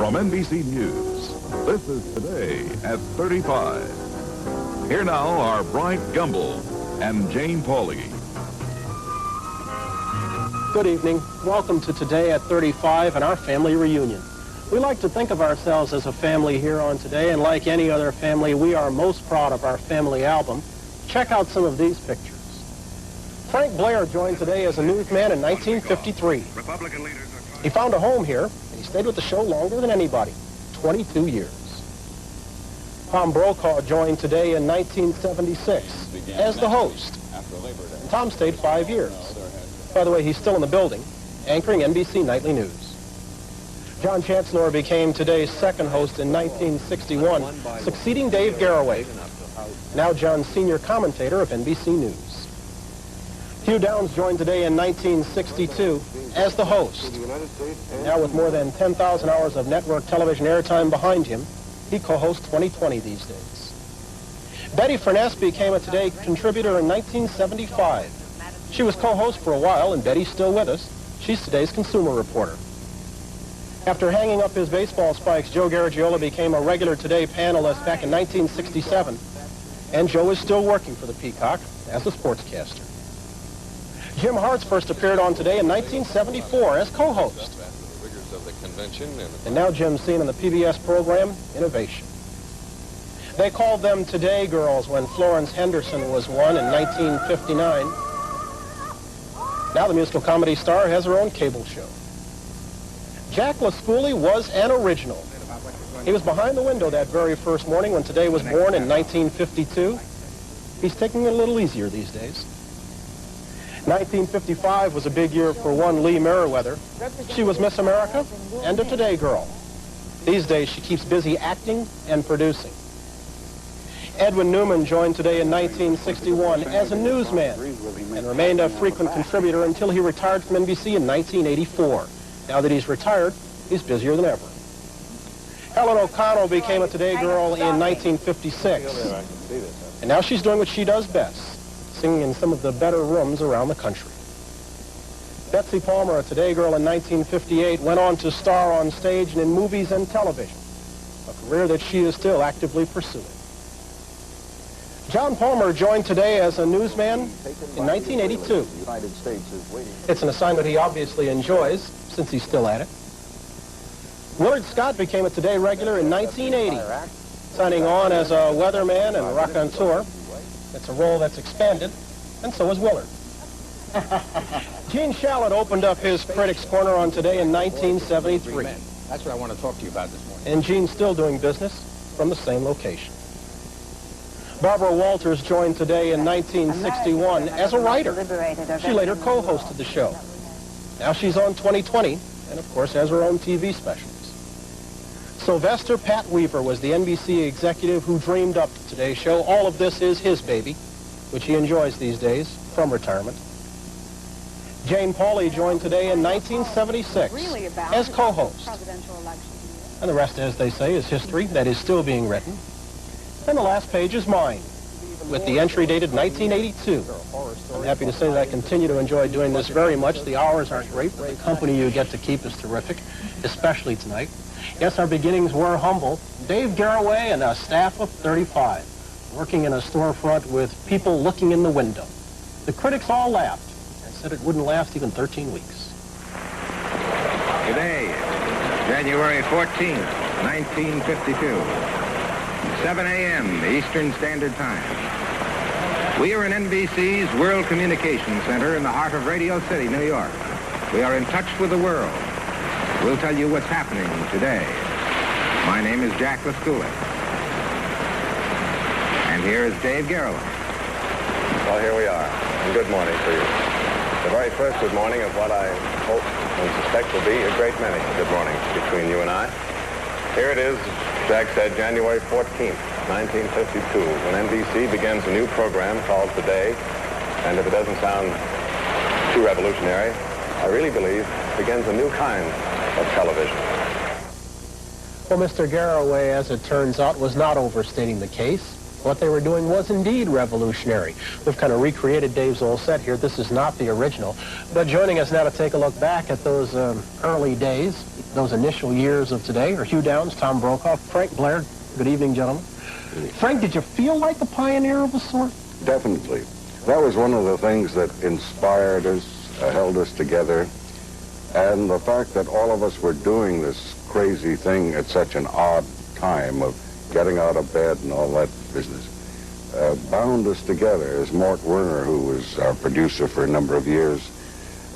from NBC News. This is Today at 35. Here now are Bryant Gumbel and Jane Pauley. Good evening. Welcome to Today at 35 and our family reunion. We like to think of ourselves as a family here on Today, and like any other family, we are most proud of our family album. Check out some of these pictures. Frank Blair joined Today as a newsman in 1953. He found a home here, and he stayed with the show longer than anybody, 22 years. Tom Brokaw joined Today in 1976 as the host. And Tom stayed 5 years. By the way, he's still in the building, anchoring NBC Nightly News. John Chancellor became Today's second host in 1961, succeeding Dave Garroway. Now John's senior commentator of NBC News. Hugh Downs joined Today in 1962 as the host. Now with more than 10,000 hours of network television airtime behind him, he co-hosts 2020 these days. Betty Furness became a Today contributor in 1975. She was co-host for a while, and Betty's still with us. She's Today's consumer reporter. After hanging up his baseball spikes, Joe Garagiola became a regular Today panelist back in 1967, and Joe is still working for the Peacock as a sportscaster. Jim Hartz first appeared on Today in 1974 as co-host. And now Jim's seen on the PBS program Innovation. They called them Today Girls when Florence Henderson was one in 1959. Now the musical comedy star has her own cable show. Jack LaScooley was an original. He was behind the window that very first morning when Today was born in 1952. He's taking it a little easier these days. 1955 was a big year for one Lee Merriweather. She was Miss America and a Today girl. These days she keeps busy acting and producing. Edwin Newman joined Today in 1961 as a newsman and remained a frequent contributor until he retired from NBC in 1984. Now that he's retired, he's busier than ever. Helen O'Connell became a Today girl in 1956. And now she's doing what she does best, singing in some of the better rooms around the country. Betsy Palmer, a Today girl in 1958, went on to star on stage and in movies and television, a career that she is still actively pursuing. John Palmer joined Today as a newsman in 1982. It's an assignment he obviously enjoys, since he's still at it. Willard Scott became a Today regular in 1980, signing on as a weatherman and raconteur. It's a role that's expanded, and so is Willard. Gene Shalit opened up his Critics' Corner on Today in 1973. That's what I want to talk to you about this morning. And Gene's still doing business from the same location. Barbara Walters joined Today in 1961 as a writer. She later co-hosted the show. Now she's on 2020 and, of course, has her own TV specials. Sylvester Pat Weaver was the NBC executive who dreamed up Today's show. All of this is his baby, which he enjoys these days from retirement. Jane Pauley joined Today in 1976 as co-host. And the rest, as they say, is history that is still being written. And the last page is mine, with the entry dated 1982. I'm happy to say that I continue to enjoy doing this very much. The hours aren't great, but the company you get to keep is terrific, especially tonight. Yes, our beginnings were humble. Dave Garroway and a staff of 35, working in a storefront with people looking in the window. The critics all laughed and said it wouldn't last even 13 weeks. Today, January 14th, 1952. 7 a.m. Eastern Standard Time. We are in NBC's World Communications Center in the heart of Radio City, New York. We are in touch with the world. We'll tell you what's happening today. My name is Jack LaScooley. And here is Dave Garroway. Well, here we are. And good morning to you. The very first good morning of what I hope and suspect will be a great many good mornings between you and I. Here it is, Jack said, January 14th, 1952, when NBC begins a new program called Today. And if it doesn't sound too revolutionary, I really believe it begins a new kind of television. Well, Mr. Garroway, as it turns out, was not overstating the case. What they were doing was indeed revolutionary. We've kind of recreated Dave's old set here. This is not the original. But joining us now to take a look back at those early days those initial years of today are Hugh Downs, Tom Brokaw, Frank Blair. Good evening, gentlemen. Frank, did you feel like a pioneer of a sort? Definitely. That was one of the things that inspired us, held us together. And the fact that all of us were doing this crazy thing at such an odd time of getting out of bed and all that business bound us together. As Mort Werner, who was our producer for a number of years,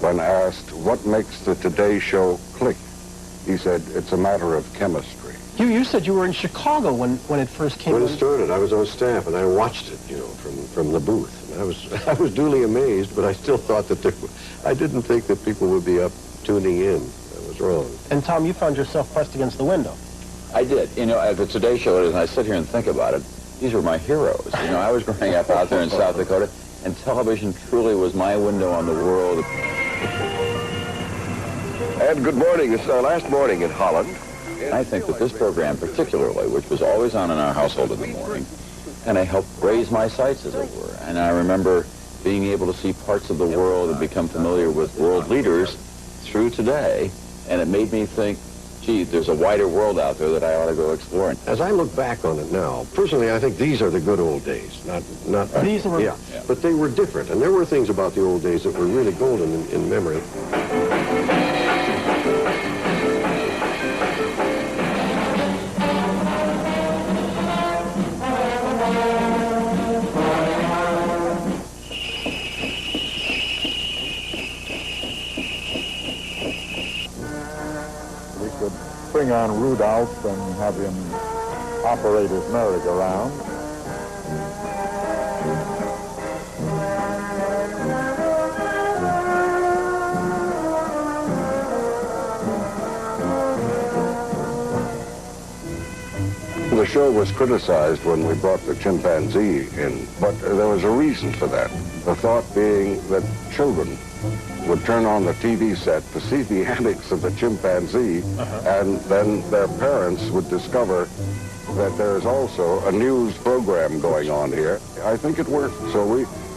when asked what makes the Today Show click, he said, it's a matter of chemistry. You said you were in Chicago when it first came. When it started, I was on staff, and I watched it, you know, from the booth. And I was duly amazed, but I still thought that I didn't think that people would be up tuning in. I was wrong. And Tom, you found yourself pressed against the window. I did. You know, at the Today Show, and I sit here and think about it, these were my heroes. You know, I was growing up out there in South Dakota, and television truly was my window on the world. And good morning. It's our last morning in Holland. I think that this program particularly, which was always on in our household in the morning, and I helped raise my sights, as it were. And I remember being able to see parts of the world and become familiar with world leaders through Today, and it made me think, gee, there's a wider world out there that I ought to go exploring. As I look back on it now, personally, I think these are the good old days. Not These were... Yeah, but they were different, and there were things about the old days that were really golden in memory. Bring on Rudolph and have him operate his merry-go-round. The show was criticized when we brought the chimpanzee in, but there was a reason for that. The thought being that children would turn on the TV set to see the antics of the chimpanzee, and then their parents would discover that there's also a news program going on here. I think it worked, so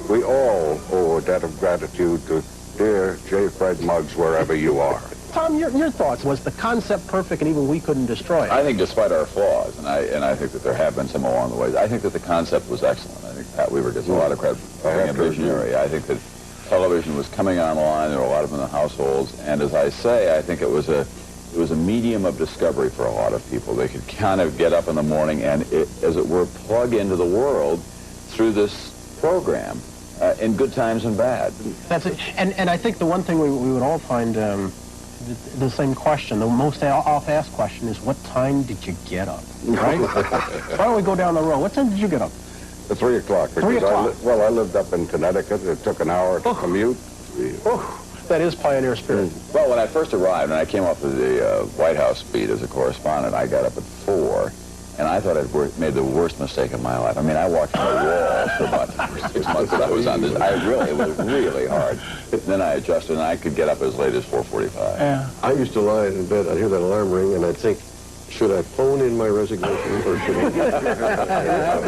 we all owe a debt of gratitude to dear J. Fred Muggs, wherever you are. Tom, your thoughts. Was the concept perfect and even we couldn't destroy it? I think despite our flaws, and I think that there have been some along the way, I think that the concept was excellent. I think Pat Weaver gets a lot of credit for being a visionary. I think that television was coming online. There were a lot of them in the households, and as I say, I think it was a medium of discovery for a lot of people. They could kind of get up in the morning and, as it were, plug into the world through this program, in good times and bad. That's it. And I think the one thing we would all find the same question, the most oft-asked question is, what time did you get up? Right? Why don't we go down the road? What time did you get up? At 3 o'clock. 3 o'clock. I lived up in Connecticut. It took an hour to commute. That is pioneer spirit. Well, when I first arrived, and I came off of the White House beat as a correspondent, I got up at 4, and I thought I'd made the worst mistake of my life. I mean, I walked on the wall for about 6 months that I was on this. It was really hard. Then I adjusted, and I could get up as late as 4:45. Yeah. I used to lie in bed, I'd hear that alarm ring, and I'd think, should I phone in my resignation, or should I?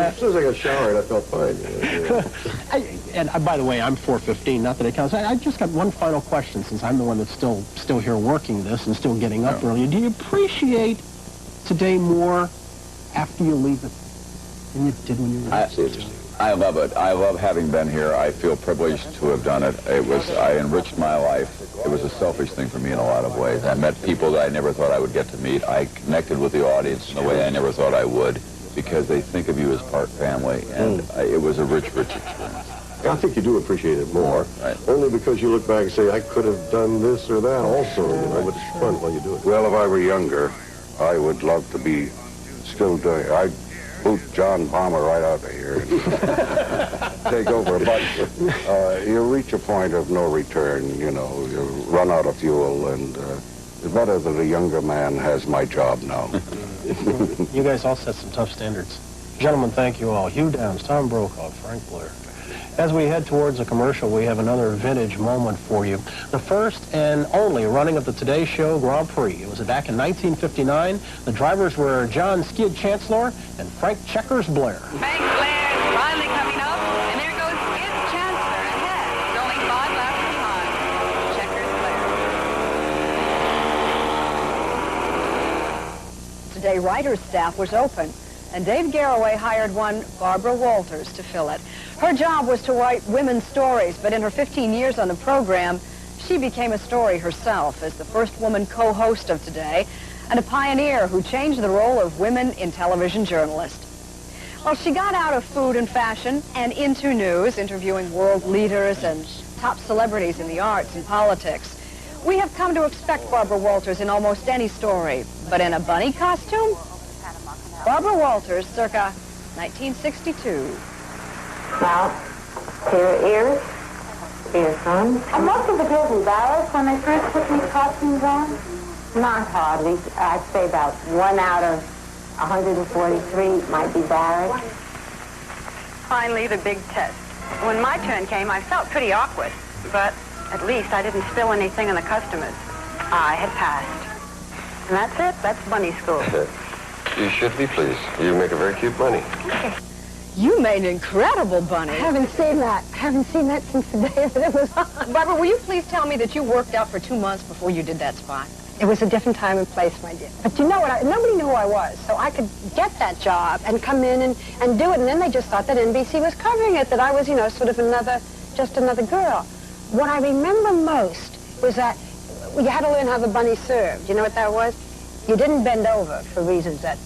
As soon as I got showered, I felt fine. By the way, I'm 4:15, not that it counts. I just got one final question, since I'm the one that's still here working this and still getting up early. Do you appreciate Today more after you leave it than you did when you were there? I love it. I love having been here. I feel privileged to have done it. I enriched my life. It was a selfish thing for me in a lot of ways. I met people that I never thought I would get to meet. I connected with the audience in a way I never thought I would, because they think of you as part family, and it was a rich, rich experience. I think you do appreciate it more, only because you look back and say, I could have done this or that also, you know, but it's fun while you do it. Well, if I were younger, I would love to be still doing it. I'd boot John Palmer right out of here and take over. But you reach a point of no return, you know. You run out of fuel, and it's better that a younger man has my job now. You guys all set some tough standards. Gentlemen, thank you all. Hugh Downs, Tom Brokaw, Frank Blair. As we head towards a commercial, we have another vintage moment for you. The first and only running of the Today Show Grand Prix. It was back in 1959. The drivers were John Skid Chancellor and Frank Checkers Blair. Frank Blair is finally coming up, and there goes Skid Chancellor ahead. He's only 5 laps behind. Checkers Blair. Today writer's staff was open, and Dave Garroway hired one, Barbara Walters, to fill it. Her job was to write women's stories, but in her 15 years on the program, she became a story herself as the first woman co-host of Today and a pioneer who changed the role of women in television journalists. Well, she got out of food and fashion and into news, interviewing world leaders and top celebrities in the arts and politics. We have come to expect Barbara Walters in almost any story, but in a bunny costume? Barbara Walters, circa 1962. Now, to your ears, earphones. Are most of the girls embarrassed when they first put these costumes on? Not hardly. I'd say about 1 out of 143 might be embarrassed. Finally, the big test. When my turn came, I felt pretty awkward, but at least I didn't spill anything on the customers. I had passed. And that's it. That's bunny school. You should be pleased. You make a very cute bunny. You made an incredible bunny. I haven't seen that. I haven't seen that since the day that it was on. Barbara, will you please tell me that you worked out for 2 months before you did that spot? It was a different time and place, my dear. But you know what? Nobody knew who I was, so I could get that job and come in and do it. And then they just thought that NBC was covering it, that I was, sort of just another girl. What I remember most was that you had to learn how the bunny served. You know what that was? You didn't bend over for reasons that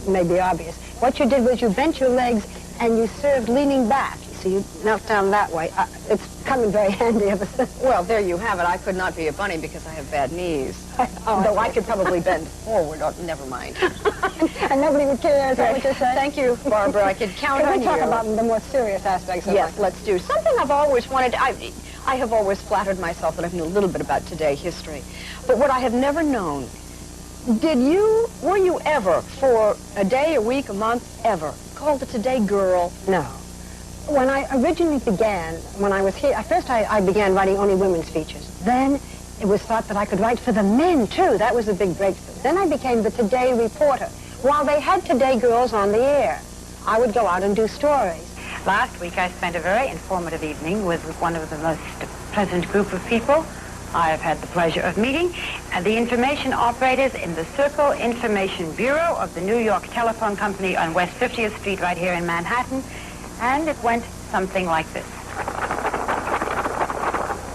may be obvious. What you did was you bent your legs and you served leaning back. So you knelt down that way. It's come in very handy ever since. Well, there you have it. I could not be a bunny because I have bad knees. Though I could probably bend forward. Oh, never mind. And nobody would care, is that what you're saying? Thank you, Barbara. I could count on you. Can we talk about the more serious aspects of Yes, let's do. Something I've always wanted. I have always flattered myself that I knew a little bit about Today history. But what I have never known, were you ever, for a day, a week, a month, ever, called a Today girl? No. When I originally began, when I was here, first I began writing only women's features. Then it was thought that I could write for the men, too. That was a big breakthrough. Then I became the Today reporter. While they had Today girls on the air, I would go out and do stories. Last week, I spent a very informative evening with one of the most pleasant group of people I've had the pleasure of meeting, the information operators in the Circle Information Bureau of the New York Telephone Company on West 50th Street right here in Manhattan. And it went something like this.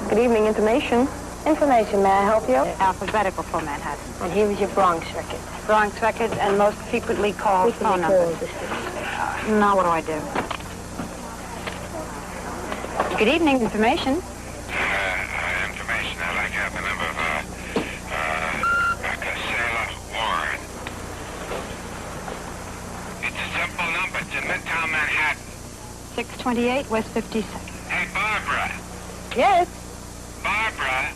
Good evening, information. Information, may I help you? Alphabetical for Manhattan. And here is your Bronx record. Bronx records and most frequently called phone numbers. Now what do I do? Good evening, information. Information. I'd like to have the number of Sailor Warren. It's a simple number. It's in Midtown Manhattan. 628 West 52nd. Hey, Barbara. Yes? Barbara,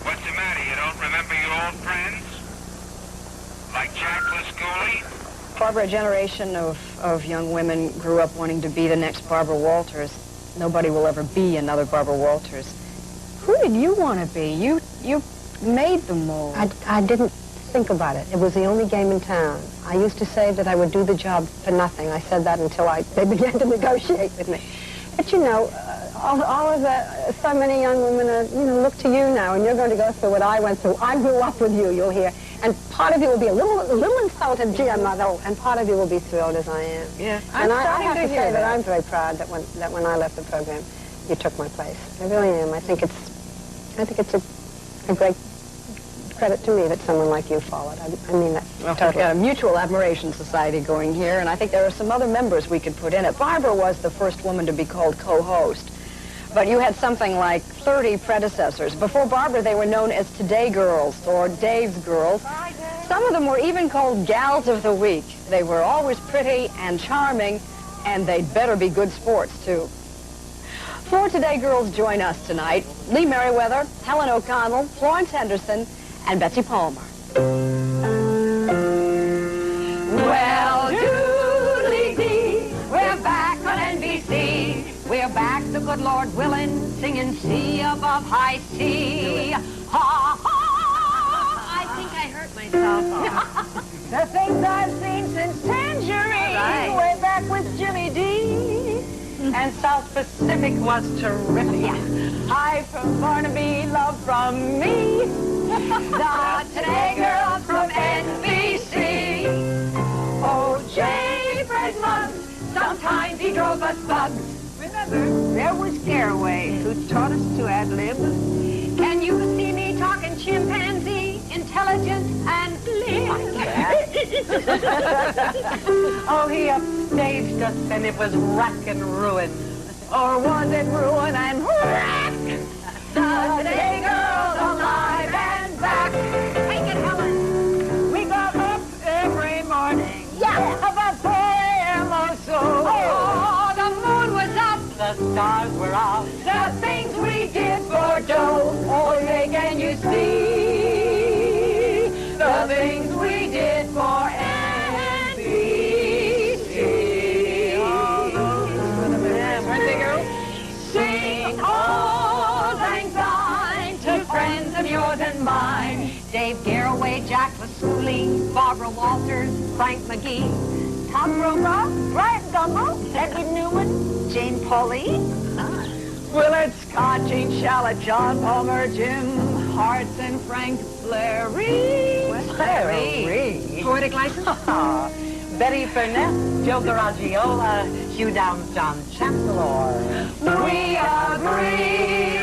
what's the matter? You don't remember your old friends? Like Jacqueline Schooley? Barbara, a generation of young women grew up wanting to be the next Barbara Walters. Nobody will ever be another Barbara Walters. Who did you want to be? You made the mold. I didn't think about it. It was the only game in town. I used to say that I would do the job for nothing. I said that until they began to negotiate with me. But so many young women look to you now, and you're going to go through what I went through. I grew up with you, you'll hear. And part of you will be a little insulted, gee, I'm not old, and part of you will be thrilled as I am. Yeah, and I have to say that I'm very proud that when I left the program, you took my place. I really am. I think it's a great credit to me that someone like you followed. I mean that totally. We've got a mutual admiration society going here, and I think there are some other members we could put in it. Barbara was the first woman to be called co-host. But you had something like 30 predecessors. Before Barbara, they were known as Today Girls or Dave's Girls. Some of them were even called Gals of the Week. They were always pretty and charming, and they'd better be good sports, too. 4 Today Girls join us tonight. Lee Merriweather, Helen O'Connell, Florence Henderson, and Betsy Palmer. Well, doodly-dee, we're back on NBC. We're back, the good Lord willing, singing sea above high sea. Ha, ha! I think I hurt myself. The things I've seen since centuries. Right. Way back with Jimmy D. And South Pacific was terrific. Hi from Barnaby, love from me. The Today Girls from NBC. world but bugs. Remember, there was Caraway who taught us to ad-lib. Can you see me talking chimpanzee, intelligent and slim? Oh, he upstaged us and it was rack and ruin. Or was it ruin and rack? The day girls alive and back. Take it, Helen. We got up every morning. Yeah. About 4 a.m. or so. Oh, the moon was up. The stars were out. The things we did for dough. Oh, hey, can you see? The things we did for NBC. All those were the memories. Weren't they, girls? Sing all lang syne to friends of yours and mine. Dave Garraway, Jack LaScoolie, Barbara Walters, Frank McGee, Tom Brokaw, Brian Gumble, Edwin Newman, Jane Pauley, Willard Scott, Gene Shalit, John Palmer, Jim Hartz, and Frank Larry. Poetic license? Betty Furnett, Joe Garagiola, Hugh Downs, John Chancellor. We agree.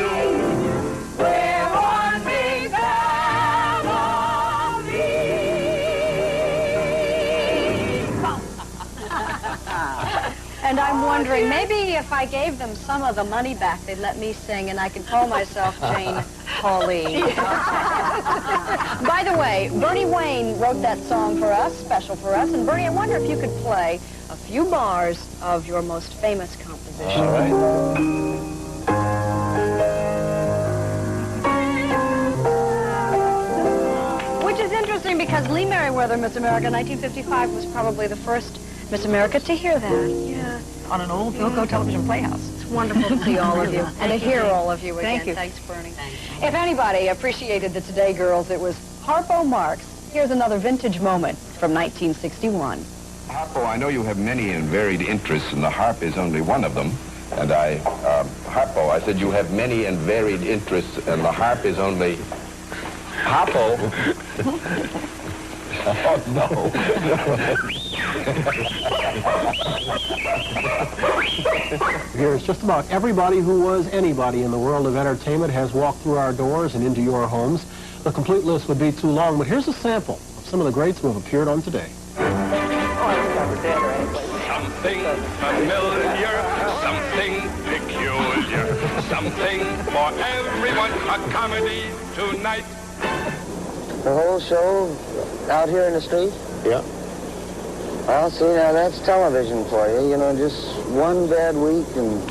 We're one big And I'm wondering, maybe if I gave them some of the money back, they'd let me sing, and I could call myself Jane Pauley. By the way, Bernie Wayne wrote that song for us, special for us. And Bernie, I wonder if you could play a few bars of your most famous composition. All right. Which is interesting because Lee Merriweather, Miss America, 1955, was probably the first Miss America to hear that. Yeah. On an old Philco television playhouse. It's wonderful to see all of you and to hear all of you again. Thank you. Thanks, Bernie. If anybody appreciated the Today Girls, it was Harpo Marx. Here's another vintage moment from 1961. Harpo, I know you have many and varied interests, and the harp is only one of them. And Harpo, I said you have many and varied interests, and the harp is only... Harpo? Oh, no. Here's just about everybody who was anybody in the world of entertainment has walked through our doors and into your homes. The complete list would be too long, but here's a sample of some of the greats who have appeared on Today. Something familiar, something peculiar, something for everyone, a comedy tonight. The whole show out here in the street? Yeah. Well, see, now that's television for you. You know, just one bad week and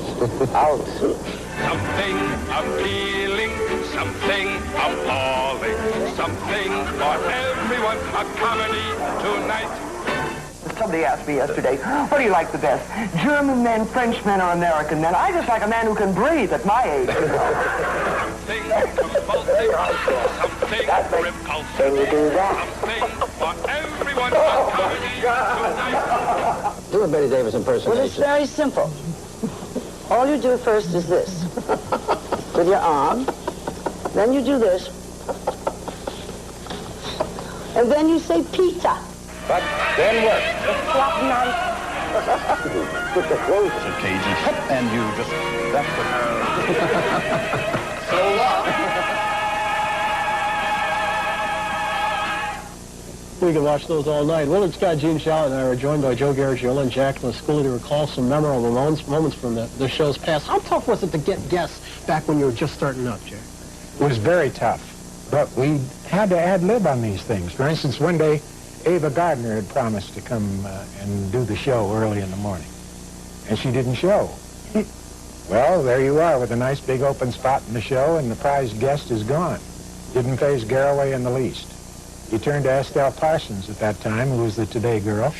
out. Something appealing, something appalling, something for everyone, a comedy tonight. Somebody asked me yesterday, what do you like the best? German men, French men, or American men? I just like a man who can breathe at my age. Something compulsive, something repulsive, Can you do that? something for everyone, a comedy tonight. Do a Betty Davis impersonation. Well, it's very simple. All you do first is this. With your arm. Then you do this. And then you say pizza. But then what? Flop knife. Put the clothes. So cagey. And you just... That's the... So long. We can watch those all night. Willard Scott, Gene Shalit, and I are joined by Joe Garagiola and Jack LaScoolie to recall some memorable moments from the show's past. How tough was it to get guests back when you were just starting up, Jack? It was very tough, but we had to ad-lib on these things. For instance, one day, Ava Gardner had promised to come and do the show early in the morning, and she didn't show. Well, there you are with a nice big open spot in the show, and the prize guest is gone. Didn't faze Garraway in the least. He turned to Estelle Parsons at that time, who was the Today Girl,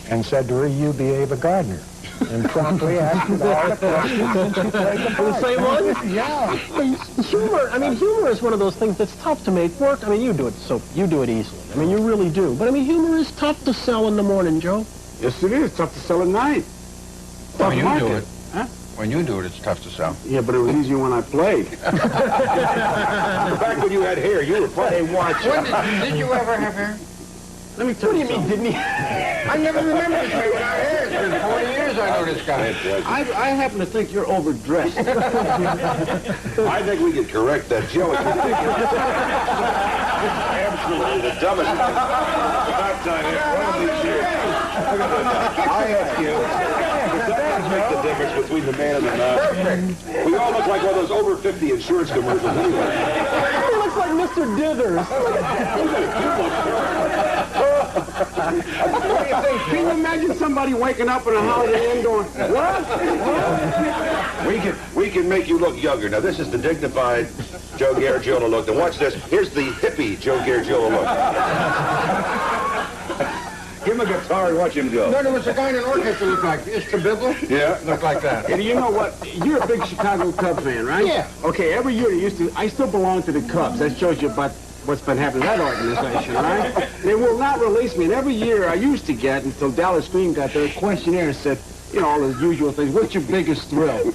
and said to her, "You be Ava Gardner." And promptly asked her all the questions, and she played the part. The same one? Yeah. Humor is one of those things that's tough to make work. I mean, you do it easily. I mean, you really do. But I mean, humor is tough to sell in the morning, Joe. Yes, it is. Tough to sell at night. When you market. do it. Huh? When you do it, it's tough to sell. Yeah, but it was easier when I played. Back when you had hair, you were playing. Did you ever have hair? Let me tell you something. Didn't he? I never remember this man with our hair. It's been 40 years I know this guy. I happen to think you're overdressed. I think we could correct that joke. Absolutely the dumbest thing I've done in one of these years. I ask you, does that make the difference between the man and the man? Perfect. We all look like one of those over 50 insurance commercials anyway. He looks like Mr. Dithers. What do you think? Can you imagine somebody waking up in a Holiday Inn going, what? We can make you look younger. Now, this is the dignified Joe Garagiola look. And watch this. Here's the hippie Joe Garagiola look. Give him a guitar and watch him go. No, there was a guy in an orchestra looked like this. Bibble? Yeah. Looked like that. And you know what? You're a big Chicago Cubs fan, right? Yeah. Okay, every year I still belong to the Cubs. That shows you about what's been happening to that organization, right? They will not release me. And every year I used to get, until Dallas Green got there, a questionnaire and said, you know, all the usual things. What's your biggest thrill?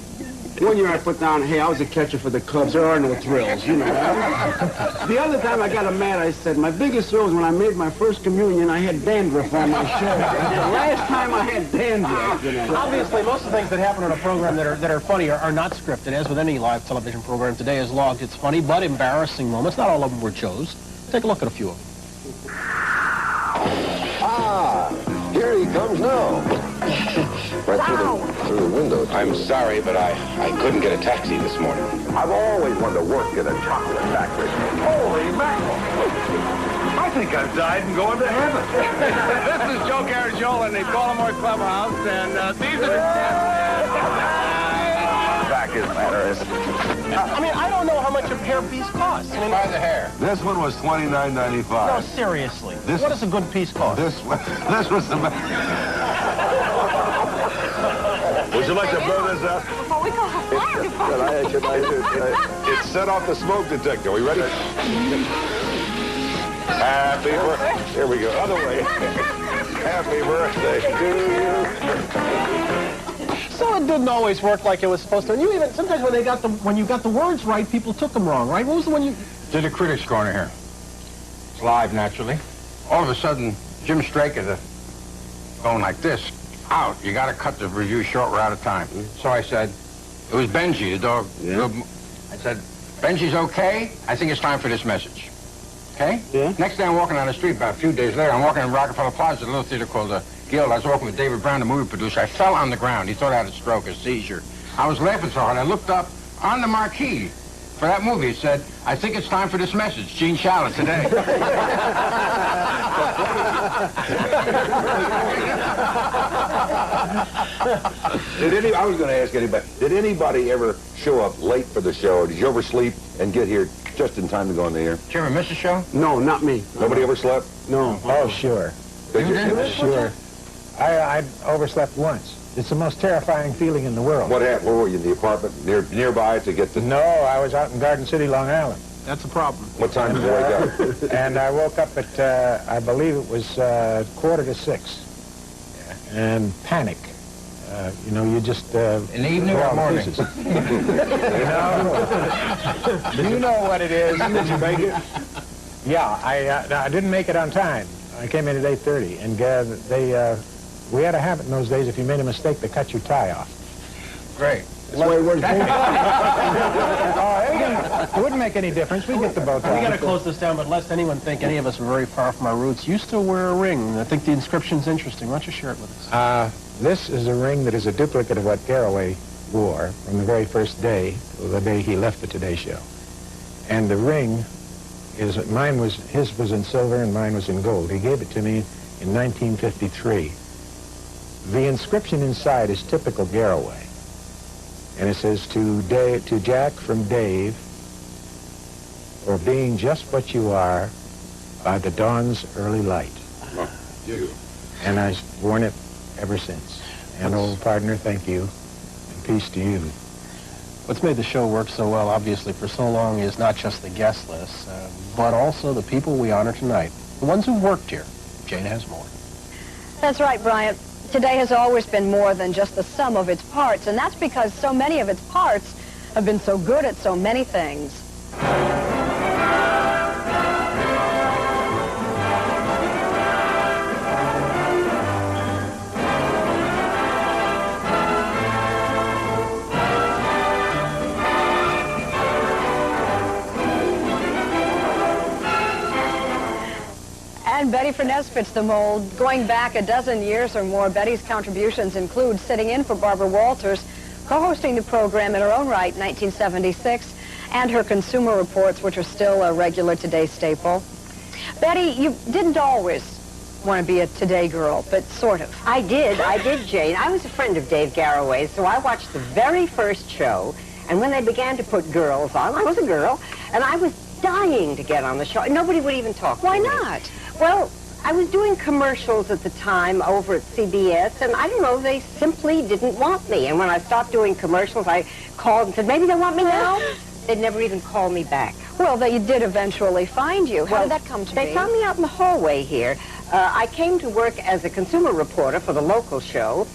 One year I put down, hey, I was a catcher for the Cubs. There are no thrills, you know. The other time I got mad, I said, my biggest thrill was when I made my first communion, I had dandruff on my shoulder. That's the last time I had dandruff, you know. Obviously, most of the things that happen on a program that are funny are not scripted. As with any live television program, today is logged. It's funny, but embarrassing moments. Not all of them were Joe's. Take a look at a few of them. Ah, here he comes now. Right through the window. I'm sorry, but I couldn't get a taxi this morning. I've always wanted to work in a chocolate factory. Holy mackerel! I think I've died and going to heaven. This is Joe Garagiola in the Baltimore Clubhouse, and these are the Back is matter, isn't it? I mean, I don't know how much a hairpiece costs. I mean, By the hair. This one was $29.95. no, seriously. What does a good piece cost? This was the... Would you like to blow this up? Before we call the fire department. It set off the smoke detector. Are we ready? Happy birthday. Here we go. Other way. Happy birthday to you. So it didn't always work like it was supposed to. And you even, sometimes when you got the words right, people took them wrong, right? What was the one you... To the critics' corner here. It's live, naturally. All of a sudden, Jim Straker going like this. Out. You got to cut the review short. We're out of time. So I said, it was Benji, the dog. Yeah. I said, Benji's okay. I think it's time for this message. Okay? Yeah. Next day I'm walking down the street, about a few days later, I'm walking in Rockefeller Plaza, a little theater called the Guild. I was walking with David Brown, the movie producer. I fell on the ground. He thought I had a stroke, a seizure. I was laughing so hard. I looked up on the marquee for that movie. It said, I think it's time for this message. Gene Shalit today. I was going to ask anybody, did anybody ever show up late for the show? Did you oversleep and get here just in time to go on the air? Did you ever miss a show? No, not me. Nobody ever slept? No. Oh, sure. Did you? Sure. I overslept once. It's the most terrifying feeling in the world. What happened? Where were you, in the apartment nearby to get to... No, I was out in Garden City, Long Island. That's a problem. What time did you wake up? And I woke up at, I believe it was 5:45. And panic. You know, you just... in the evening or morning? Do you know what it is? Did you make it? Yeah, I didn't make it on time. I came in at 8:30, and we had a habit in those days, if you made a mistake, they cut your tie off. Great. It wouldn't make any difference. We get the bow tie. We got to close this down, but lest anyone think any of us were very far from our roots, used to wear a ring. I think the inscription's interesting. Why don't you share it with us? This is a ring that is a duplicate of what Garraway wore from the very first day, the day he left the Today Show. And the ring is, his was in silver and mine was in gold. He gave it to me in 1953. The inscription inside is typical Garraway. And it says, to Jack from Dave, for being just what you are by the dawn's early light. Oh, you. And I've worn it ever since. And old partner, thank you, and peace to you. What's made the show work so well, obviously, for so long is not just the guest list, but also the people we honor tonight, the ones who worked here. Jane has more. That's right, Bryant. Today has always been more than just the sum of its parts, and that's because so many of its parts have been so good at so many things. And Betty Furness fits the mold. Going back a dozen years or more, Betty's contributions include sitting in for Barbara Walters, co-hosting the program in her own right in 1976, and her consumer reports, which are still a regular Today staple. Betty, you didn't always want to be a Today girl, but sort of. I did, Jane. I was a friend of Dave Garroway's, so I watched the very first show, and when they began to put girls on, I was a girl, and I was dying to get on the show. Nobody would even talk to me. Why not? Well, I was doing commercials at the time over at CBS, and I don't know, they simply didn't want me. And when I stopped doing commercials, I called and said, maybe they want me now? They'd never even call me back. Well, they did eventually find you. How did that come to be? They found me out in the hallway here. I came to work as a consumer reporter for the local show,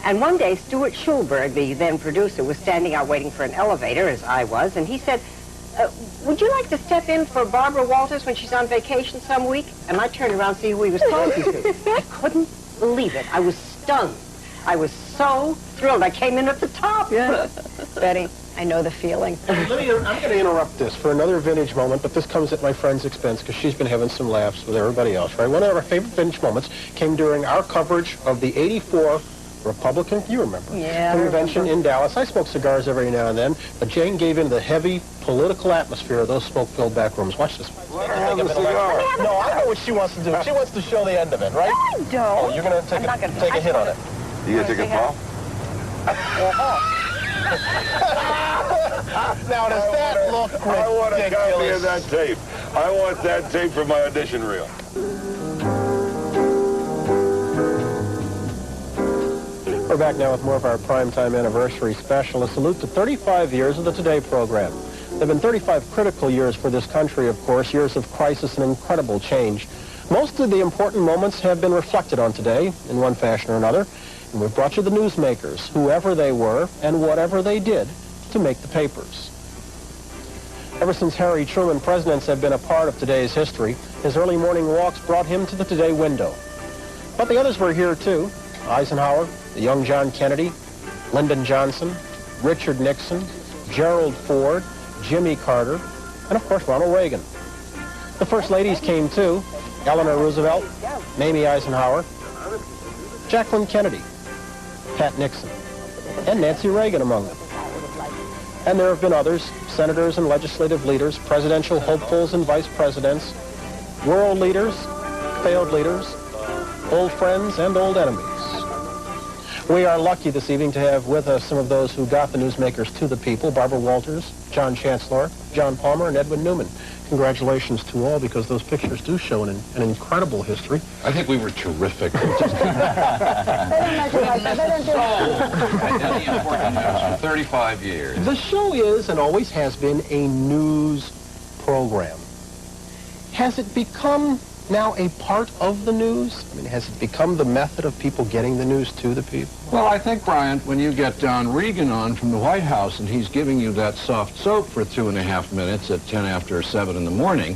and one day Stuart Schulberg, the then producer, was standing out waiting for an elevator, as I was, and he said, would you like to step in for Barbara Walters when she's on vacation some week? And I turned around to see who he was talking to. I couldn't believe it. I was stunned. I was so thrilled. I came in at the top. Yeah. Betty, I know the feeling. I'm going to interrupt this for another vintage moment, but this comes at my friend's expense because she's been having some laughs with everybody else, right? One of our favorite vintage moments came during our coverage of the '84 Republican, you remember, convention in Dallas. I smoke cigars every now and then, but Jane gave in the heavy political atmosphere of those smoke-filled back rooms. Watch this. Let her have a cigar. No, I know what she wants to do. She wants to show the end of it, right? I don't. Oh, you're going to take a hit on it. You going to take a ball? Now, does that look ridiculous? I want a copy of that tape. I want that tape for my audition reel. We're back now with more of our primetime anniversary special, a salute to 35 years of the Today program. There have been 35 critical years for this country, of course, years of crisis and incredible change. Most of the important moments have been reflected on Today in one fashion or another, and we've brought you the newsmakers, whoever they were and whatever they did to make the papers. Ever since Harry Truman, presidents have been a part of Today's history. His early morning walks brought him to the Today window. But the others were here, too. Eisenhower, the young John Kennedy, Lyndon Johnson, Richard Nixon, Gerald Ford, Jimmy Carter, and of course Ronald Reagan. The first ladies came too: Eleanor Roosevelt, Mamie Eisenhower, Jacqueline Kennedy, Pat Nixon, and Nancy Reagan among them. And there have been others: senators and legislative leaders, presidential hopefuls and vice presidents, world leaders, failed leaders, old friends and old enemies. We are lucky this evening to have with us some of those who got the newsmakers to the people: Barbara Walters, John Chancellor, John Palmer, and Edwin Newman. Congratulations to all, because those pictures do show an incredible history. I think we were terrific. They don't make it like that. They don't do it. For 35 years. The show is and always has been a news program. Has it become now a part of the news? I mean, has it become the method of people getting the news to the people? Well, I think, Bryant, when you get Don Regan on from the White House and he's giving you that soft soap for 2.5 minutes at 10 after 7 in the morning,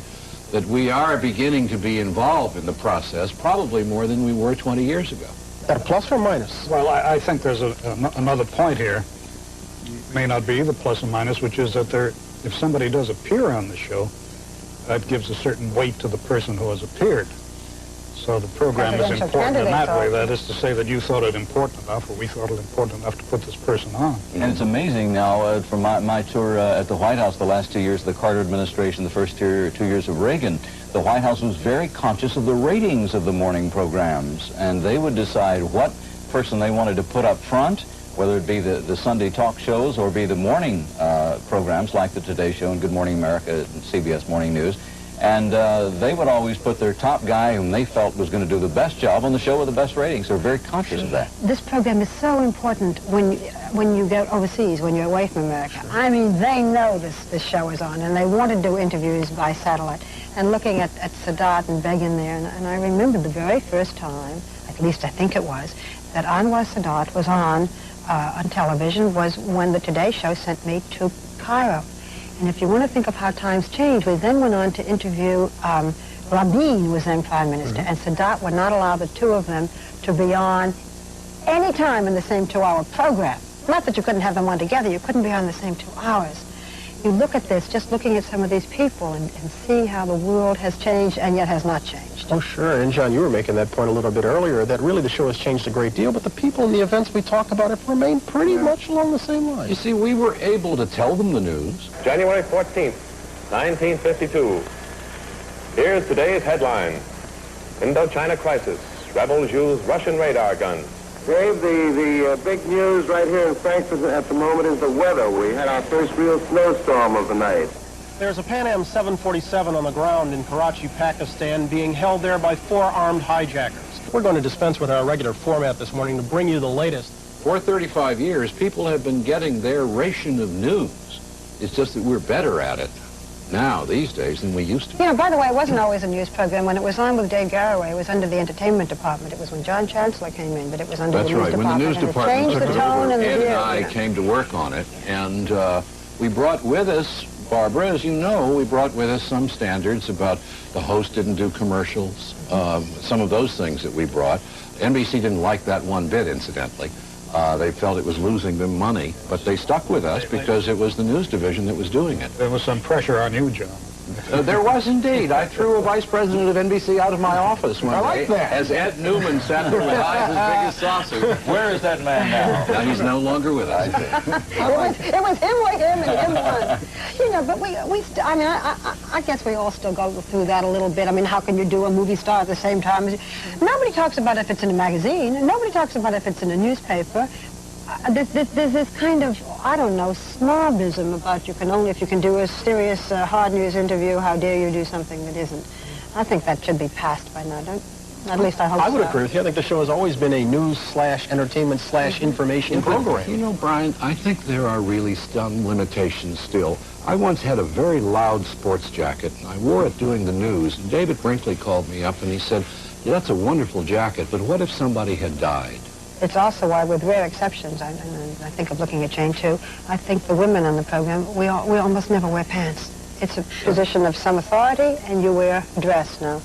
that we are beginning to be involved in the process, probably more than we were 20 years ago. Is that a plus or minus? Well, I think there's another point here. May not be the plus and minus, which is that if somebody does appear on the show, that gives a certain weight to the person who has appeared. So the program is important in that way. That is to say that you thought it important enough, or we thought it important enough to put this person on. And it's amazing now, from my tour at the White House the last 2 years of the Carter administration, the first 2 years of Reagan, the White House was very conscious of the ratings of the morning programs, and they would decide what person they wanted to put up front, whether it be the Sunday talk shows or be the morning programs like the Today Show and Good Morning America and CBS Morning News. And they would always put their top guy whom they felt was going to do the best job on the show with the best ratings. They're very conscious of that. This program is so important when you go overseas, when you're away from America. I mean, they know this show is on, and they want to do interviews by satellite. And looking at Sadat and Begin there, and I remember the very first time, at least I think it was, that Anwar Sadat was on television was when the Today Show sent me to Cairo. And if you want to think of how times changed, we then went on to interview Rabin, who was then Prime Minister, and Sadat would not allow the two of them to be on any time in the same 2-hour program. Not that you couldn't have them on together, you couldn't be on the same 2 hours. you look at this, just looking at some of these people and see how the world has changed and yet has not changed. Oh, sure. And, John, you were making that point a little bit earlier, that really the show has changed a great deal, but the people and the events we talk about have remained pretty much along the same lines. You see, we were able to tell them the news. January 14th, 1952. Here's today's headline. Indochina crisis. Rebels use Russian radar guns. Dave, the big news right here in Frankfurt at the moment is the weather. We had our first real snowstorm of the night. There's a Pan Am 747 on the ground in Karachi, Pakistan, being held there by 4 armed hijackers. We're going to dispense with our regular format this morning to bring you the latest. For 35 years, people have been getting their ration of news. It's just that we're better at it now, these days, than we used to. You know, by the way, it wasn't always a news program. When it was on with Dave Garroway, it was under the entertainment department. It was when John Chancellor came in, but it was under the news department. That's right. When the news department took it over, Ed and I came to work on it, and we brought with us, Barbara, as you know, we brought with us some standards about the host didn't do commercials, some of those things that we brought. NBC didn't like that one bit, incidentally. They felt it was losing them money, but they stuck with us because it was the news division that was doing it. There was some pressure on you, John. There was indeed. I threw a vice president of NBC out of my office one day. that. As Ed Newman sat there with eyes as big as saucers. Where is that man now? Now he's no longer with us. It was him with him and him one. You know, but I guess we all still go through that a little bit. I mean, how can you do a movie star at the same time? Nobody talks about if it's in a magazine. Nobody talks about if it's in a newspaper. There's this kind of, I don't know, snobism about if you can do a serious, hard news interview, how dare you do something that isn't. I think that should be passed by now, at least I hope so. I would agree with you. I think the show has always been a news/entertainment/information program. You know, Brian, I think there are really some limitations still. I once had a very loud sports jacket, and I wore it doing the news, and David Brinkley called me up and he said, yeah, that's a wonderful jacket, but what if somebody had died? It's also why, with rare exceptions, I think of looking at Jane too, I think the women on the program, we almost never wear pants. It's a position of some authority, and you wear dress now.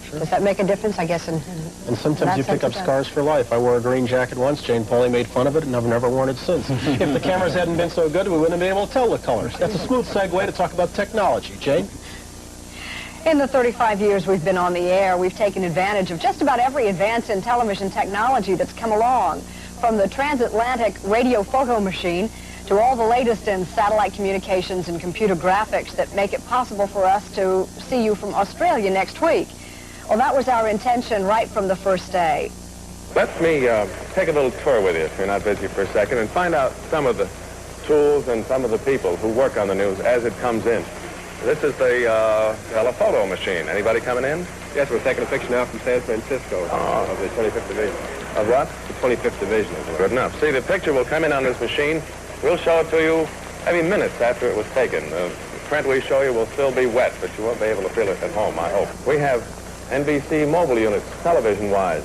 Sure. Does that make a difference? I guess in and sometimes you pick up scars for life. I wore a green jacket once. Jane Pauley made fun of it, and I've never worn it since. If the cameras hadn't been so good, we wouldn't have been able to tell the colors. That's a smooth segue to talk about technology. Jane? In the 35 years we've been on the air, we've taken advantage of just about every advance in television technology that's come along, from the transatlantic radio photo machine to all the latest in satellite communications and computer graphics that make it possible for us to see you from Australia next week. Well, that was our intention right from the first day. Let me take a little tour with you, if you're not busy for a second, and find out some of the tools and some of the people who work on the news as it comes in. This is the telephoto machine. Anybody coming in? Yes, we're taking a picture now from San Francisco of the 25th Division. Of what? The 25th Division. Good enough. See, the picture will come in on this machine. We'll show it to you maybe minutes after it was taken. The print we show you will still be wet, but you won't be able to feel it at home, I hope. We have NBC mobile units, television-wise,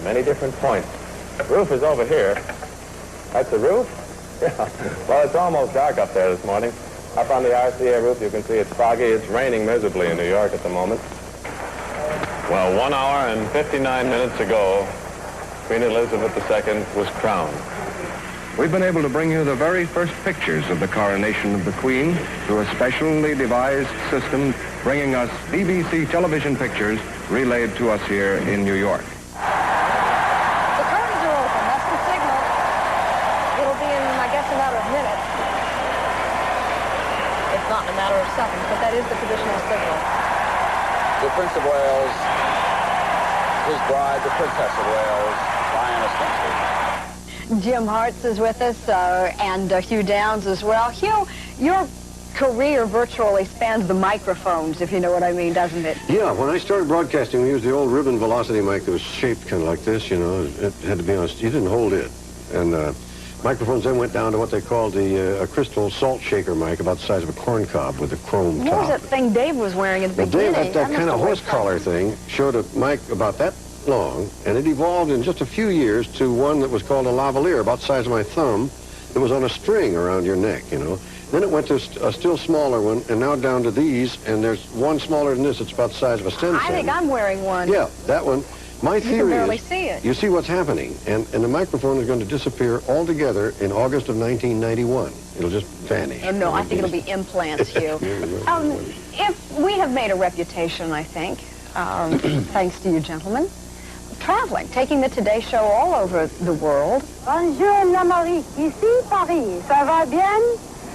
many different points. The roof is over here. That's the roof? Yeah. Well, it's almost dark up there this morning. Up on the RCA roof, you can see it's foggy. It's raining miserably in New York at the moment. Well, 1 hour and 59 minutes ago, Queen Elizabeth II was crowned. We've been able to bring you the very first pictures of the coronation of the Queen through a specially devised system bringing us BBC television pictures relayed to us here in New York. The curtains are open. That's the signal. It'll be in, I guess, a matter of minutes. If not in a matter of seconds, but that is the traditional signal. The Prince of Wales, his bride, the Princess of Wales, Diana Spencer. Jim Hartz is with us, and Hugh Downs as well. Hugh, your career virtually spans the microphones, if you know what I mean, doesn't it? Yeah, when I started broadcasting, we used the old ribbon velocity mic that was shaped kind of like this, you know. It had to be honest, you didn't hold it. And microphones then went down to what they called a crystal salt shaker mic, about the size of a corn cob with a chrome top. What was that thing Dave was wearing at the beginning? Dave, that kind of horse collar thing, showed a mic about that long, and it evolved in just a few years to one that was called a lavalier, about the size of my thumb, that was on a string around your neck, you know. Then it went to a still smaller one, and now down to these, and there's one smaller than this. It's about the size of a stem I think I'm wearing one. Yeah, that one. My theory you can barely is, see it. You see what's happening, and the microphone is going to disappear altogether in August of 1991. It'll just vanish. Oh, no, I think it'll be implants, Hugh. If we have made a reputation, I think, thanks to you gentlemen, traveling, taking the Today Show all over the world. Bonjour, Marie. Ici, Paris. Ça va bien?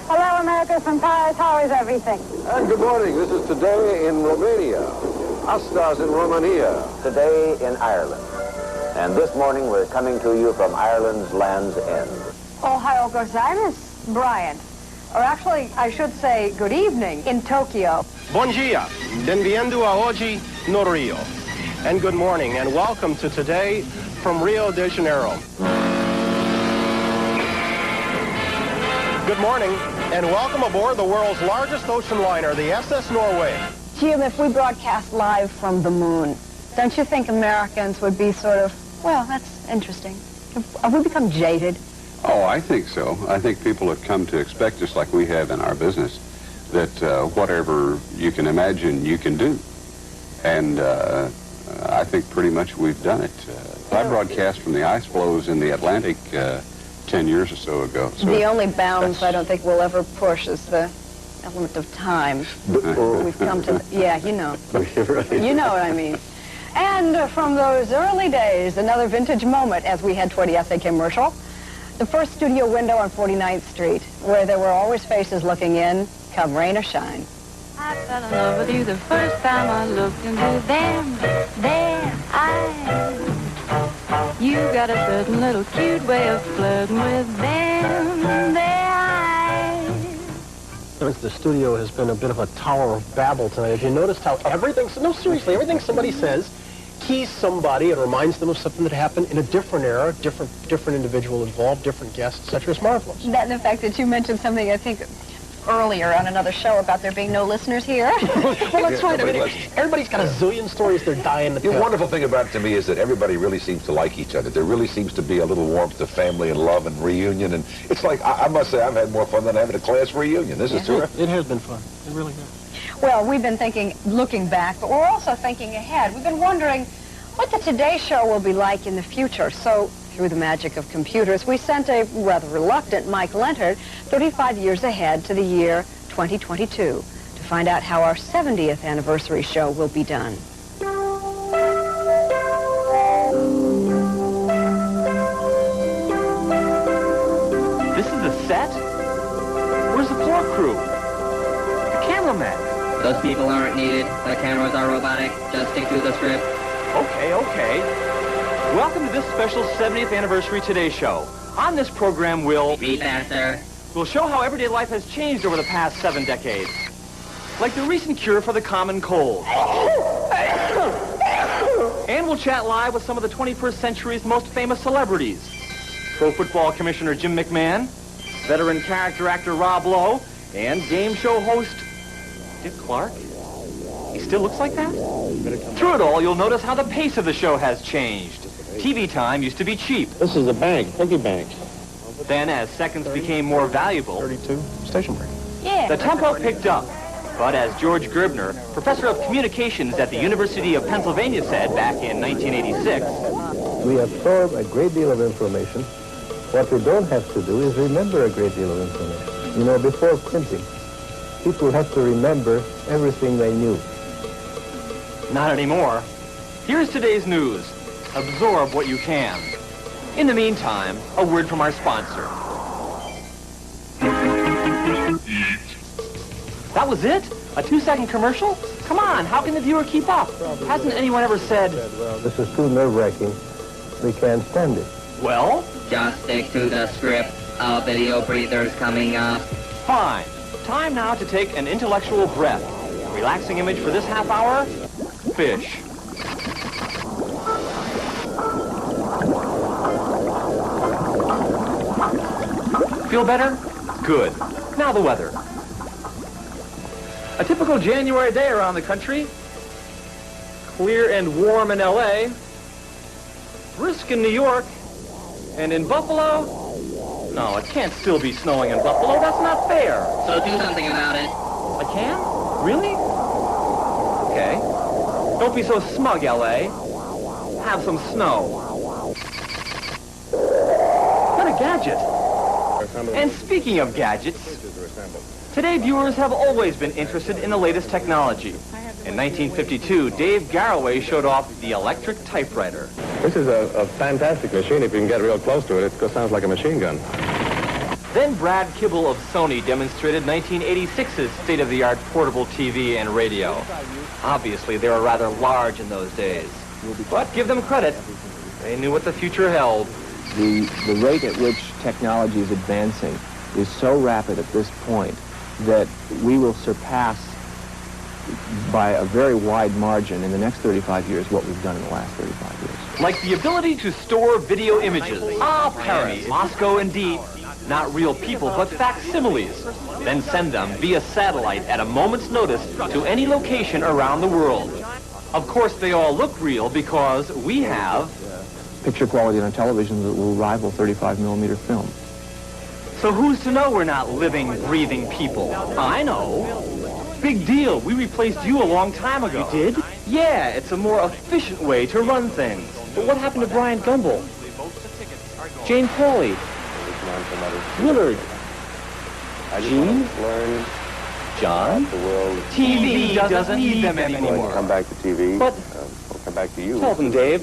Hello, America from Paris. How is everything? And good morning. This is Today in Romania. Astas in Romania. Today in Ireland. And this morning we're coming to you from Ireland's Land's End. Ohio gozaimasu, Brian. Or actually, I should say good evening in Tokyo. Bon dia, benviendo a hoje no Rio. And good morning, and welcome to Today from Rio de Janeiro. Good morning, and welcome aboard the world's largest ocean liner, the SS Norway. Jim, if we broadcast live from the moon, don't you think Americans would be sort of, well, that's interesting. Have we become jaded? Oh, I think so. I think people have come to expect, just like we have in our business, that whatever you can imagine, you can do. And I think pretty much we've done it. I broadcast from the ice floes in the Atlantic 10 years or so ago. So the only bounds I don't think we'll ever push is the element of time. We've come to, yeah, you know. You know what I mean. And from those early days, another vintage moment as we head toward the SA commercial. The first studio window on 49th Street, where there were always faces looking in, come rain or shine. I fell in love with you the first time I looked into their eyes. You got a certain little cute way of flirting with their eyes. The studio has been a bit of a Tower of Babel tonight. Have you noticed how everything, no, seriously, everything somebody says keys somebody and reminds them of something that happened in a different era, different individual involved, different guests, etc. It's marvelous. That and the fact that you mentioned something, I think, earlier on another show about there being no listeners here. Well, that's right. I mean, everybody's got a zillion stories they're dying to tell. The wonderful thing about it to me is that everybody really seems to like each other. There really seems to be a little warmth of family and love and reunion. And it's like, I must say, I've had more fun than having a class reunion. This is terrific. It has been fun. It really has. Well, we've been thinking, looking back, but we're also thinking ahead. We've been wondering what the Today Show will be like in the future. So, through the magic of computers, we sent a rather reluctant Mike Leonard 35 years ahead to the year 2022 to find out how our 70th anniversary show will be done. This is the set? Where's the floor crew? The cameraman? Those people aren't needed. The cameras are robotic. Just stick to the script. Okay. Welcome to this special 70th anniversary Today Show. On this program, we'll show how everyday life has changed over the past 7 decades. Like the recent cure for the common cold. And we'll chat live with some of the 21st century's most famous celebrities. Pro Football Commissioner Jim McMahon, veteran character actor Rob Lowe, and game show host Dick Clark. He still looks like that? Through it all, you'll notice how the pace of the show has changed. TV time used to be cheap. This is a bank, piggy bank. Then, as seconds became more valuable, 32, station break. Yeah. The tempo picked up. But as George Gerbner, professor of communications at the University of Pennsylvania, said back in 1986, we absorb a great deal of information. What we don't have to do is remember a great deal of information. You know, before printing, people had to remember everything they knew. Not anymore. Here's today's news. Absorb what you can. In the meantime, a word from our sponsor. That was it? A 2-second commercial? Come on, how can the viewer keep up? Hasn't anyone ever said... Well, this is too nerve-wracking. We can't stand it. Well? Just stick to the script. Our video breather's coming up. Fine. Time now to take an intellectual breath. Relaxing image for this half hour? Fish. Feel better? Good. Now the weather. A typical January day around the country. Clear and warm in L.A. Brisk in New York. And in Buffalo? No, it can't still be snowing in Buffalo. That's not fair. So do something about it. I can? Really? Okay. Don't be so smug, L.A. Have some snow. What a gadget. And speaking of gadgets, today viewers have always been interested in the latest technology. In 1952, Dave Garroway showed off the electric typewriter. This is a fantastic machine. If you can get real close to it, it sounds like a machine gun. Then Brad Kibble of Sony demonstrated 1986's state-of-the-art portable TV and radio. Obviously, they were rather large in those days. But give them credit. They knew what the future held. The rate at which technology is advancing is so rapid at this point that we will surpass by a very wide margin in the next 35 years what we've done in the last 35 years. Like the ability to store video images. Paris, Moscow, indeed. Not real people, but facsimiles. Then send them via satellite at a moment's notice to any location around the world. Of course, they all look real because we have picture quality on television that will rival 35mm film. So who's to know we're not living, breathing people? I know. Big deal. We replaced you a long time ago. You did? Yeah, it's a more efficient way to run things. But what happened to Brian Gumbel? Jane Pauley? Willard? Gene? John? TV doesn't need them anymore. Come back to TV. But we'll come back to you. Tell them, Dave.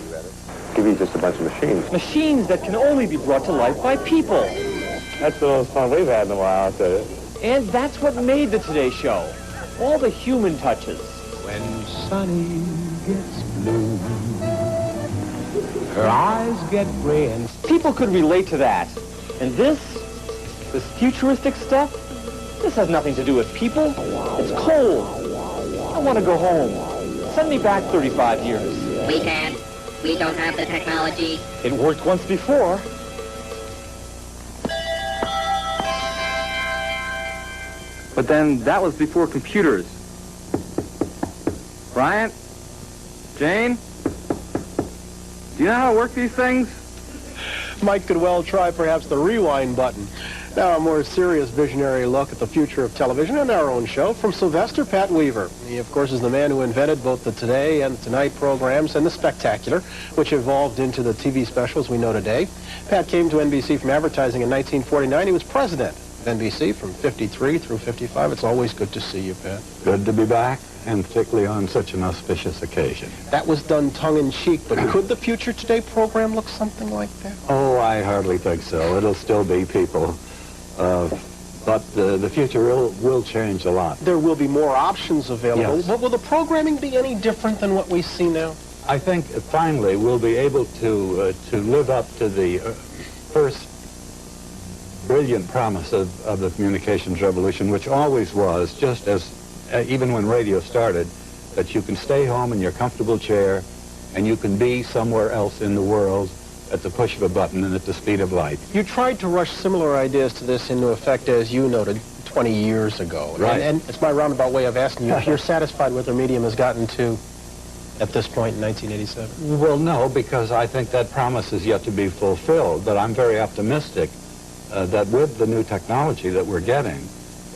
Give you just a bunch of machines. Machines that can only be brought to life by people. That's the most fun we've had in a while, I'll tell you. And that's what made the Today Show. All the human touches. When Sunny gets blue, her eyes get gray and... People could relate to that. And this futuristic stuff, this has nothing to do with people. It's cold. I want to go home. Send me back 35 years. We can't. We don't have the technology. It worked once before. But then that was before computers. Bryant? Jane? Do you know how to work these things? Mike could well try perhaps the rewind button. Now a more serious visionary look at the future of television and our own show from Sylvester Pat Weaver. He, of course, is the man who invented both the Today and Tonight programs and the Spectacular, which evolved into the TV specials we know today. Pat came to NBC from advertising in 1949. He was president of NBC from 53 through 55. It's always good to see you, Pat. Good to be back, and particularly on such an auspicious occasion. That was done tongue-in-cheek, but could the Future Today program look something like that? Oh, I hardly think so. It'll still be people. But the future will change a lot. There will be more options available. Yes. But will the programming be any different than what we see now? I think finally we'll be able to live up to the first brilliant promise of the communications revolution, which always was, just as even when radio started, that you can stay home in your comfortable chair and you can be somewhere else in the world at the push of a button and at the speed of light. You tried to rush similar ideas to this into effect, as you noted, 20 years ago. Right. And it's my roundabout way of asking you if you're satisfied with the medium has gotten to at this point in 1987. Well, no, because I think that promise is yet to be fulfilled, but I'm very optimistic that with the new technology that we're getting,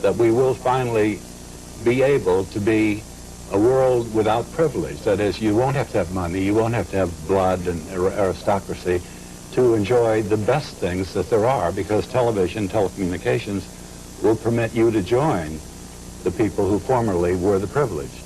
that we will finally be able to be a world without privilege. That is, you won't have to have money, you won't have to have blood and aristocracy to enjoy the best things that there are, because television, telecommunications will permit you to join the people who formerly were the privileged.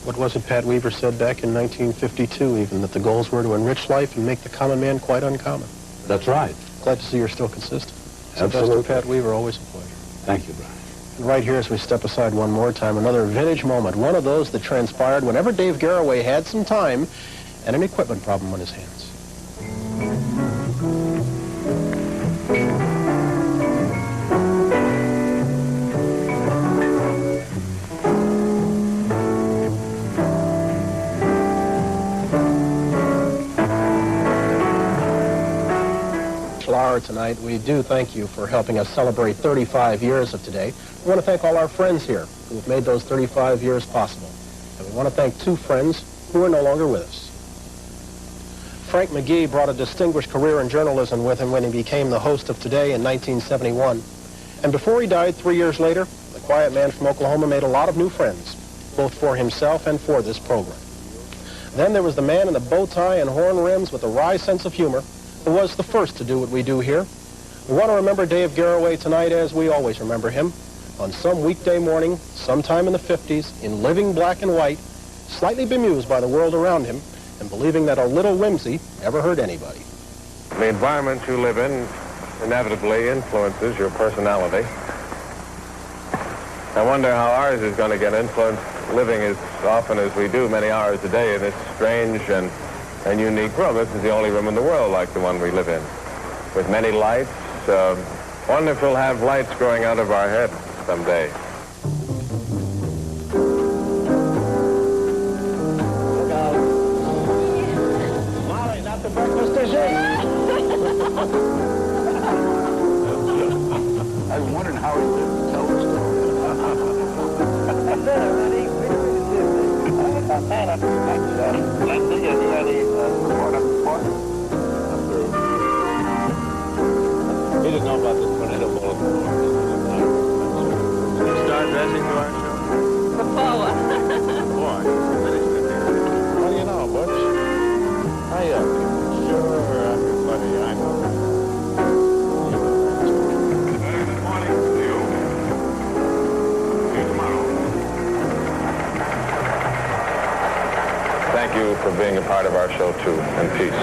What was it Pat Weaver said back in 1952 even, that the goals were to enrich life and make the common man quite uncommon? That's right. Glad to see you're still consistent. Absolutely. Sylvester Pat Weaver, always a pleasure. Thank you, Brian. And right here, as we step aside one more time, another vintage moment, one of those that transpired whenever Dave Garroway had some time and an equipment problem on his hands. Lauer tonight, we do thank you for helping us celebrate 35 years of today. We want to thank all our friends here who have made those 35 years possible. And we want to thank two friends who are no longer with us. Frank McGee brought a distinguished career in journalism with him when he became the host of Today in 1971. And before he died 3 years later, the quiet man from Oklahoma made a lot of new friends, both for himself and for this program. Then there was the man in the bow tie and horn rims with a wry sense of humor, who was the first to do what we do here, We want to remember Dave Garroway tonight as we always remember him, on some weekday morning, sometime in the 50s, in living black and white, slightly bemused by the world around him, and believing that a little whimsy never hurt anybody. The environment you live in inevitably influences your personality. I wonder how ours is going to get influenced living as often as we do, many hours a day, in this strange and unique room. This is the only room in the world like the one we live in, with many lights. Wonder if we'll have lights growing out of our heads someday. Molly, not the breakfast dessert. I was wondering how he lived to tell the story. He didn't know about this tornado bulletin board. Did you start dressing to our show? Before. Boy, finished it. What do you know, Butch? Hiya. Sure, everybody I know. Good morning to you. See you tomorrow. Thank you for being a part of our show, too, and peace.